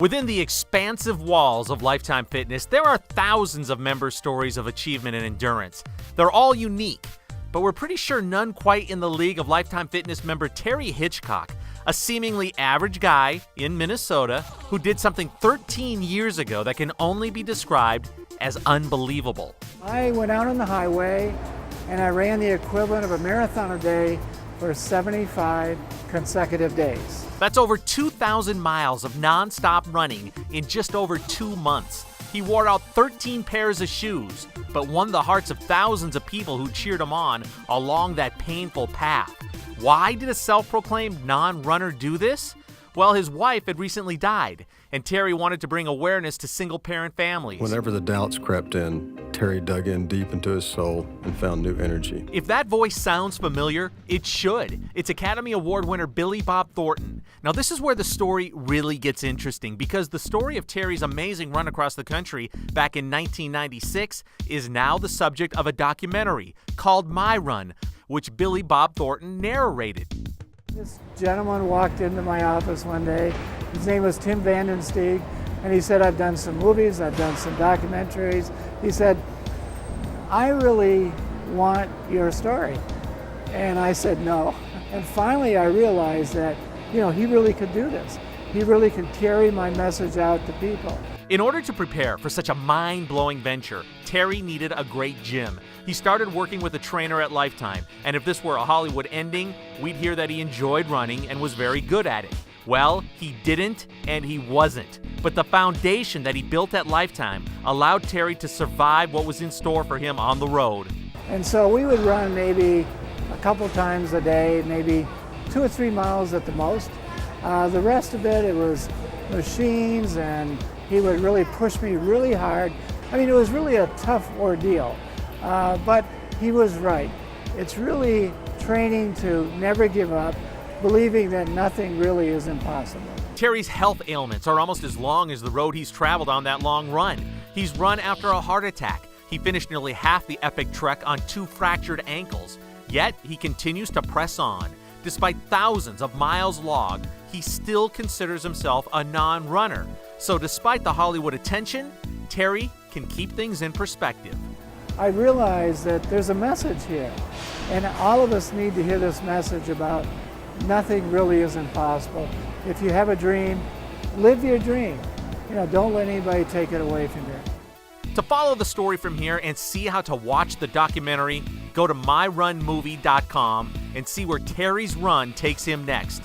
Within the expansive walls of Lifetime Fitness, there are thousands of member stories of achievement and endurance. They're all unique, but we're pretty sure none quite in the league of Lifetime Fitness member Terry Hitchcock, a seemingly average guy in Minnesota who did something 13 years ago that can only be described as unbelievable. I went out on the highway and I ran the equivalent of a marathon a day for 75 consecutive days. That's over 2,000 miles of non-stop running in just over 2 months. He wore out 13 pairs of shoes, but won the hearts of thousands of people who cheered him on along that painful path. Why did a self-proclaimed non-runner do this? Well, his wife had recently died, and Terry wanted to bring awareness to single-parent families. Whenever the doubts crept in, Terry dug in deep into his soul and found new energy. If that voice sounds familiar, it should. It's Academy Award winner Billy Bob Thornton. Now, this is where the story really gets interesting, because the story of Terry's amazing run across the country back in 1996 is now the subject of a documentary called My Run, which Billy Bob Thornton narrated. This gentleman walked into my office one day. His name was Tim Vandensteeg, and he said, I've done some movies, I've done some documentaries. He said, I really want your story. And I said, no. And finally I realized that, he really could do this. He really could carry my message out to people. In order to prepare for such a mind-blowing venture, Terry needed a great gym. He started working with a trainer at Lifetime, and if this were a Hollywood ending, we'd hear that he enjoyed running and was very good at it. Well, he didn't, and he wasn't. But the foundation that he built at Lifetime allowed Terry to survive what was in store for him on the road. And so we would run maybe a couple times a day, maybe 2 or 3 miles at the most. The rest of it was machines, and he would really push me really hard. I mean, it was really a tough ordeal, but he was right. It's really training to never give up, believing that nothing really is impossible. Terry's health ailments are almost as long as the road he's traveled on that long run. He's run after a heart attack. He finished nearly half the epic trek on 2 fractured ankles. Yet, he continues to press on. Despite thousands of miles logged, he still considers himself a non-runner. So despite the Hollywood attention, Terry can keep things in perspective. I realize that there's a message here, and all of us need to hear this message about nothing really is impossible. If you have a dream, live your dream. Don't let anybody take it away from you. To follow the story from here and see how to watch the documentary, go to myrunmovie.com and see where Terry's run takes him next.